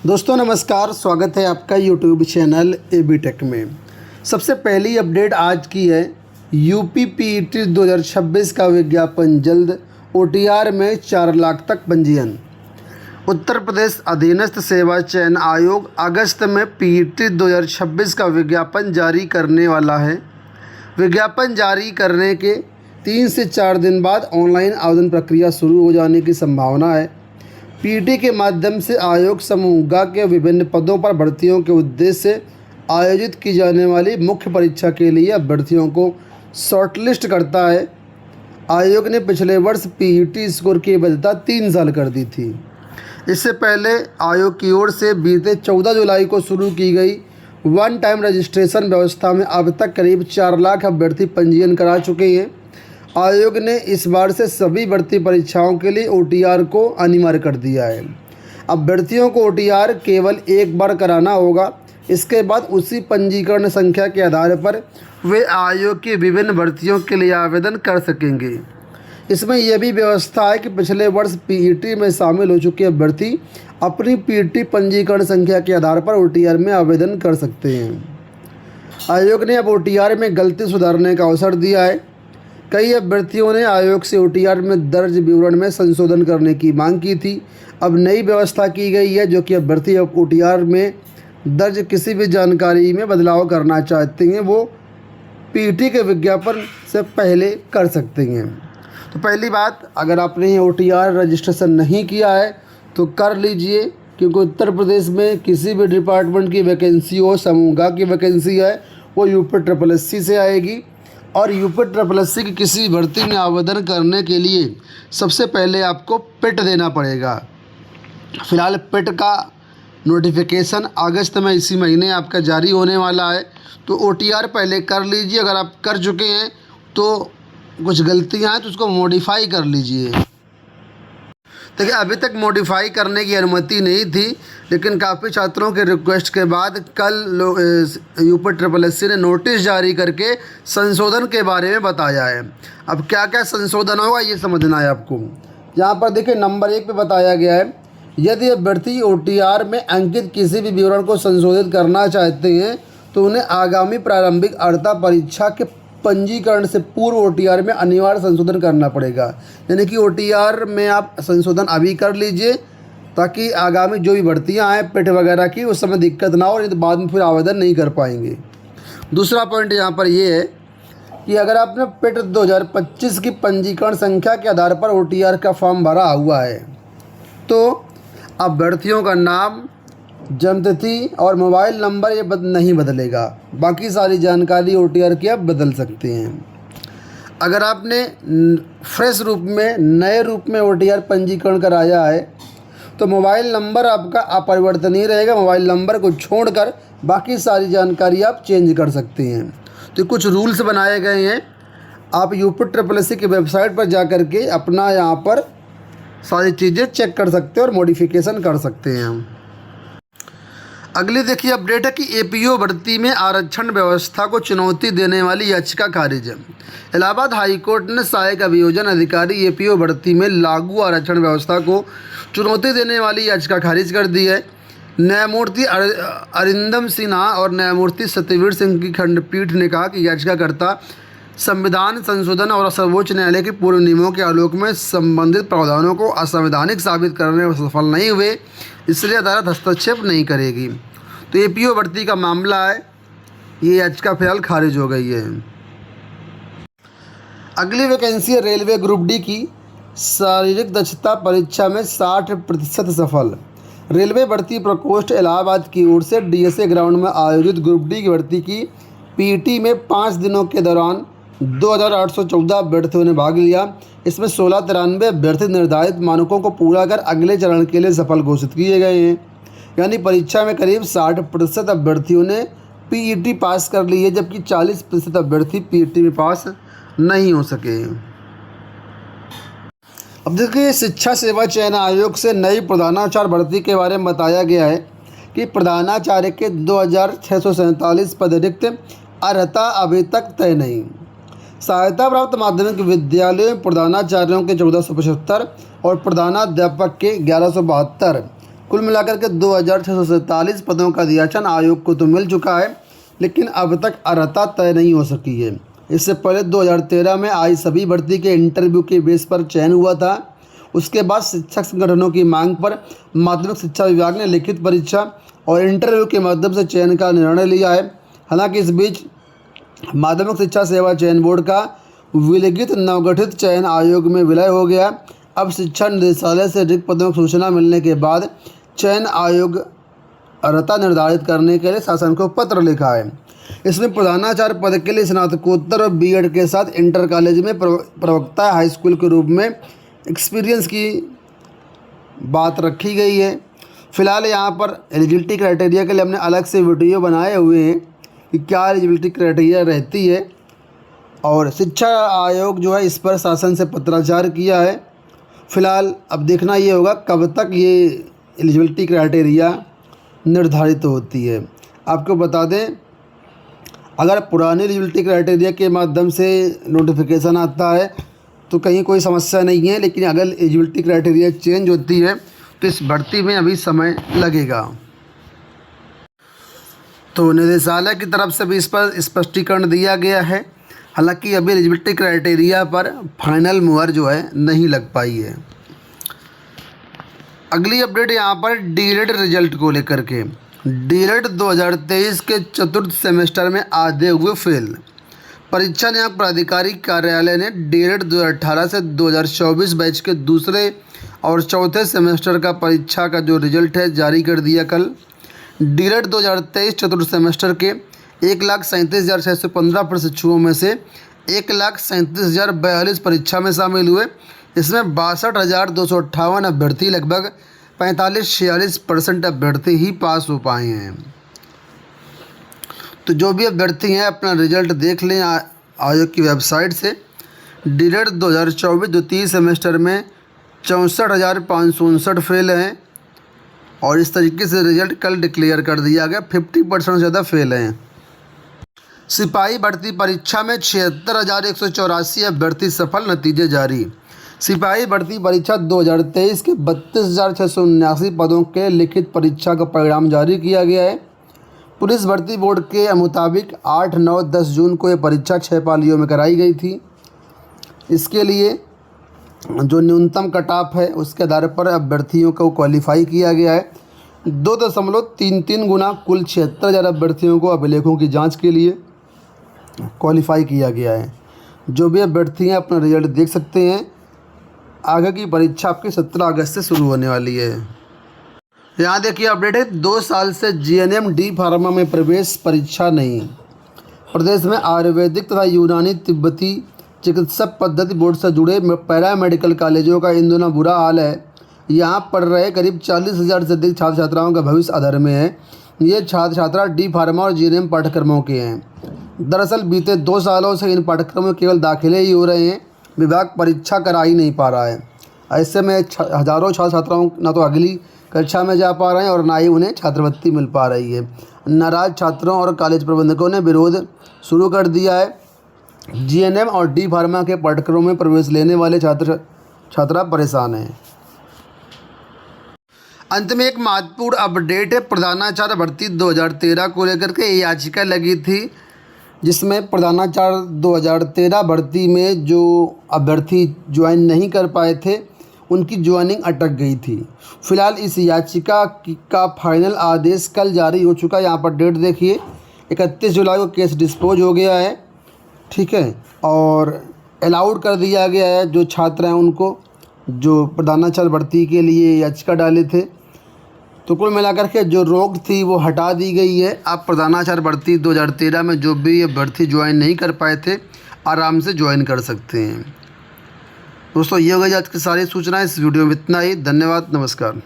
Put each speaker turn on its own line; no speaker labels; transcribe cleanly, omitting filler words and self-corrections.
दोस्तों नमस्कार, स्वागत है आपका यूट्यूब चैनल एबी टेक में। सबसे पहली अपडेट आज की है। यूपी पीईटी 2026 का विज्ञापन जल्द, ओटीआर में 4 लाख तक पंजीयन। उत्तर प्रदेश अधीनस्थ सेवा चयन आयोग अगस्त में पीईटी 2026 का विज्ञापन जारी करने वाला है। विज्ञापन जारी करने के 3 से 4 दिन बाद ऑनलाइन आवेदन प्रक्रिया शुरू हो जाने की संभावना है। पीईटी के माध्यम से आयोग समूह ग के विभिन्न पदों पर भर्तियों के उद्देश्य से आयोजित की जाने वाली मुख्य परीक्षा के लिए अभ्यर्थियों को शॉर्टलिस्ट करता है। आयोग ने पिछले वर्ष पीईटी स्कोर की वैधता 3 साल कर दी थी। इससे पहले आयोग की ओर से बीते 14 जुलाई को शुरू की गई वन टाइम रजिस्ट्रेशन व्यवस्था में अब तक करीब 4 लाख अभ्यर्थी पंजीयन करा चुके हैं। आयोग ने इस बार से सभी भर्ती परीक्षाओं के लिए ओटीआर को अनिवार्य कर दिया है। अभ्यर्थियों को ओटीआर केवल एक बार कराना होगा। इसके बाद उसी पंजीकरण संख्या के आधार पर वे आयोग की विभिन्न भर्तियों के लिए आवेदन कर सकेंगे। इसमें यह भी व्यवस्था है कि पिछले वर्ष पीईटी में शामिल हो चुके अभ्यर्थी अपनी पीईटी पंजीकरण संख्या के आधार पर ओटीआर में आवेदन कर सकते हैं। आयोग ने अब ओटीआर में गलती सुधारने का अवसर दिया है। कई अभ्यर्थियों ने आयोग से ओटीआर में दर्ज विवरण में संशोधन करने की मांग की थी। अब नई व्यवस्था की गई है जो कि अभ्यर्थी ओटीआर में दर्ज किसी भी जानकारी में बदलाव करना चाहते हैं वो पीईटी के विज्ञापन से पहले कर सकते हैं। तो पहली बात, अगर आपने ओटीआर रजिस्ट्रेशन नहीं किया है तो कर लीजिए, क्योंकि उत्तर प्रदेश में किसी भी डिपार्टमेंट की वैकेंसी हो, समूह ग की वैकेंसी है, वो यूपी से आएगी। और यूपी की किसी भर्ती में आवेदन करने के लिए सबसे पहले आपको पिट देना पड़ेगा। फ़िलहाल पिट का नोटिफिकेशन अगस्त में इसी महीने आपका जारी होने वाला है। तो ओटीआर पहले कर लीजिए। अगर आप कर चुके हैं तो कुछ गलतियां हैं तो उसको मॉडिफाई कर लीजिए। देखिए, अभी तक मॉडिफाई करने की अनुमति नहीं थी, लेकिन काफ़ी छात्रों के रिक्वेस्ट के बाद कल यूपी ने नोटिस जारी करके संशोधन के बारे में बताया है। अब क्या क्या संशोधन होगा ये समझना है आपको। यहाँ पर देखिए, नंबर 1 पे बताया गया है, यदि अभ्यर्थी ओटीआर में अंकित किसी भी विवरण को संशोधित करना चाहते हैं तो उन्हें आगामी प्रारंभिक अर्हता परीक्षा के पंजीकरण से पूर्व ओटीआर में अनिवार्य संशोधन करना पड़ेगा। यानी कि ओटीआर में आप संशोधन अभी कर लीजिए ताकि आगामी जो भी भर्तियां आएँ पेट वगैरह की, उस समय दिक्कत ना हो, नहीं तो बाद में फिर आवेदन नहीं कर पाएंगे। दूसरा पॉइंट यहाँ पर ये है कि अगर आपने पेट 2025 की पंजीकरण संख्या के आधार पर ओटीआर का फॉर्म भरा हुआ है तो अभ्यर्थियों का नाम, जन्मतिथि और मोबाइल नंबर ये नहीं बदलेगा। बाकी सारी जानकारी ओटीआर की आप बदल सकते हैं। अगर आपने फ्रेश रूप में, नए रूप में ओटीआर पंजीकरण कराया है तो मोबाइल नंबर आपका अपरिवर्तनीय रहेगा। मोबाइल नंबर को छोड़कर बाकी सारी जानकारी आप चेंज कर सकते हैं। तो कुछ रूल्स बनाए गए हैं। आप यूपी की वेबसाइट पर जा कर के अपना यहाँ पर सारी चीज़ें चेक कर सकते हैं और मॉडिफिकेशन कर सकते हैं। अगली देखिए अपडेट है कि एपीओ भर्ती में आरक्षण व्यवस्था को चुनौती देने वाली याचिका खारिज है। इलाहाबाद हाईकोर्ट ने सहायक अभियोजन अधिकारी एपीओ भर्ती में लागू आरक्षण व्यवस्था को चुनौती देने वाली याचिका खारिज कर दी है। न्यायमूर्ति अरिंदम सिन्हा और न्यायमूर्ति सत्यवीर सिंह की खंडपीठ ने कहा कि याचिकाकर्ता संविधान संशोधन और सर्वोच्च न्यायालय के पूर्व नियमों के आलोक में संबंधित प्रावधानों को असंवैधानिक साबित करने में सफल नहीं हुए, इसलिए अदालत हस्तक्षेप नहीं करेगी। तो एपीओ भर्ती का मामला है, ये याचिका फिलहाल खारिज हो गई है। अगली वैकेंसी है रेलवे ग्रुप डी की। शारीरिक दक्षता परीक्षा में 60% सफल। रेलवे भर्ती प्रकोष्ठ इलाहाबाद की ओर से डीएसए ग्राउंड में आयोजित ग्रुप डी की भर्ती की पीईटी में 5 दिनों के दौरान 2814 अभ्यर्थियों ने भाग लिया। इसमें 1693 अभ्यर्थी निर्धारित मानकों को पूरा कर अगले चरण के लिए सफल घोषित किए गए हैं। यानी परीक्षा में करीब 60% अभ्यर्थियों ने पीईटी पास कर ली है, जबकि 40% अभ्यर्थी पीईटी में पास नहीं हो सके। अब देखिए, शिक्षा सेवा चयन आयोग से नई प्रधानाचार्य भर्ती के बारे में बताया गया है कि प्रधानाचार्य के 2647 पद रिक्त, अर्हता अभी तक तय नहीं। सहायता प्राप्त माध्यमिक विद्यालयों में प्रधानाचार्यों के 1475 और प्रधानाध्यापक के 1172 कुल मिलाकर के 2647 पदों का अधियाचन आयोग को तो मिल चुका है, लेकिन अब तक अर्हता तय नहीं हो सकी है। इससे पहले 2013 में आई सभी भर्ती के इंटरव्यू के बेस पर चयन हुआ था। उसके बाद शिक्षक संगठनों की मांग पर माध्यमिक शिक्षा विभाग ने लिखित परीक्षा और इंटरव्यू के माध्यम से चयन का निर्णय लिया है। हालांकि इस बीच माध्यमिक शिक्षा सेवा चयन बोर्ड का विलगित नवगठित चयन आयोग में विलय हो गया। अब शिक्षा निदेशालय से रिक्त पदों की सूचना मिलने के बाद चयन आयोग अर्हता निर्धारित करने के लिए शासन को पत्र लिखा है। इसमें प्रधानाचार्य पद के लिए स्नातकोत्तर और बीएड के साथ इंटर कॉलेज में प्रवक्ता हाई स्कूल के रूप में एक्सपीरियंस की बात रखी गई है। फिलहाल यहाँ पर एलिजिबिलिटी क्राइटेरिया के लिए हमने अलग से वीडियो बनाए हुए हैं कि क्या एलिजिबिलिटी क्राइटेरिया रहती है, और शिक्षा आयोग जो है इस पर शासन से पत्राचार किया है। फ़िलहाल अब देखना ये होगा कब तक ये एलिजिबिलिटी क्राइटेरिया निर्धारित होती है। आपको बता दें, अगर पुरानी एलिजिबिलिटी क्राइटेरिया के माध्यम से नोटिफिकेशन आता है तो कहीं कोई समस्या नहीं है, लेकिन अगर एलिजिबिलिटी क्राइटेरिया चेंज होती है तो इस भर्ती में अभी समय लगेगा। तो निदेशालय की तरफ से भी इस पर स्पष्टीकरण दिया गया है। हालांकि अभी एलिजिबिलिटी क्राइटेरिया पर फाइनल मुहर जो है नहीं लग पाई है। अगली अपडेट यहाँ पर डीएलएड रिजल्ट को लेकर के। डीएलएड 2023 के चतुर्थ सेमेस्टर में आधे हुए फेल। परीक्षा नियामक प्राधिकारी कार्यालय ने डीएलएड 2018 से 2024 बैच के दूसरे और चौथे सेमेस्टर का परीक्षा का जो रिजल्ट है जारी कर दिया कल। डीएलएड 2023 चतुर्थ सेमेस्टर के 1,37,615 प्रशिक्षुओं में से 1,37,042 परीक्षा में शामिल हुए। इसमें 62,258 अभ्यर्थी, लगभग 45-46% अभ्यर्थी ही पास हो पाए हैं। तो जो भी अभ्यर्थी हैं अपना रिजल्ट देख लें आयोग की वेबसाइट से। डीएलएड 2024 द्वितीय सेमेस्टर में 64,559 फेल हैं, और इस तरीके से रिजल्ट कल डिक्लेयर कर दिया गया। 50% से ज़्यादा फेल हैं। सिपाही भर्ती परीक्षा में 76,184 अभ्यर्थी सफल, नतीजे जारी। सिपाही भर्ती परीक्षा 2023 के 32,679 पदों के लिखित परीक्षा का परिणाम जारी किया गया है। पुलिस भर्ती बोर्ड के मुताबिक 8, 9, 10 जून को यह परीक्षा 6 पालियों में कराई गई थी। इसके लिए जो न्यूनतम कट ऑफ है उसके आधार पर अभ्यर्थियों को क्वालिफाई किया गया है। 2.33 गुना कुल 76,000 अभ्यर्थियों को अभिलेखों की जांच के लिए क्वालिफाई किया गया है। जो भी अभ्यर्थी हैं अपना रिजल्ट देख सकते हैं। आगे की परीक्षा आपकी 17 अगस्त से शुरू होने वाली है। यहाँ देखिए अपडेट है, 2 साल से जीएनएम डी फार्मा में प्रवेश परीक्षा नहीं। प्रदेश में आयुर्वेदिक तथा यूनानी तिब्बती चिकित्सक पद्धति बोर्ड से जुड़े पैरा मेडिकल कॉलेजों का इन दिनों बुरा हाल है। यहाँ पढ़ रहे करीब 40,000 से अधिक छात्र छात्राओं का भविष्य अधर में है। ये छात्र छात्रा डी फार्मा और जीएनएम पाठ्यक्रमों के हैं। दरअसल बीते 2 सालों से इन पाठ्यक्रमों में केवल दाखिले ही हो रहे हैं, विभाग परीक्षा करा ही नहीं पा रहा है। ऐसे में हज़ारों छात्र छात्राओं ना तो अगली कक्षा में जा पा रहे हैं और ना ही उन्हें छात्रवृत्ति मिल पा रही है। नाराज छात्रों और कॉलेज प्रबंधकों ने विरोध शुरू कर दिया है। जीएनएम और डी फार्मा के पाठ्यक्रमों में प्रवेश लेने वाले छात्र छात्रा परेशान हैं। अंत में एक महत्वपूर्ण अपडेट है, प्रधानाचार्य भर्ती 2013 को लेकर के याचिका लगी थी, जिसमें प्रधानाचार्य 2013 भर्ती में जो अभ्यर्थी ज्वाइन नहीं कर पाए थे उनकी ज्वाइनिंग अटक गई थी। फिलहाल इस याचिका का फाइनल आदेश कल जारी हो चुका है। यहाँ पर डेट देखिए, 31 जुलाई को केस डिस्पोज हो गया है। ठीक है, और अलाउड कर दिया गया है जो छात्र हैं उनको, जो प्रधानाचार्य भर्ती के लिए याचिका डाले थे। तो कुल मिलाकर के जो रोक थी वो हटा दी गई है। अब प्रधानाचार्य भर्ती 2013 में जो भी अभ्यर्थी ज्वाइन नहीं कर पाए थे आराम से ज्वाइन कर सकते हैं। दोस्तों ये हो गई आज की सारी सूचनाएं। इस वीडियो में इतना ही। धन्यवाद, नमस्कार।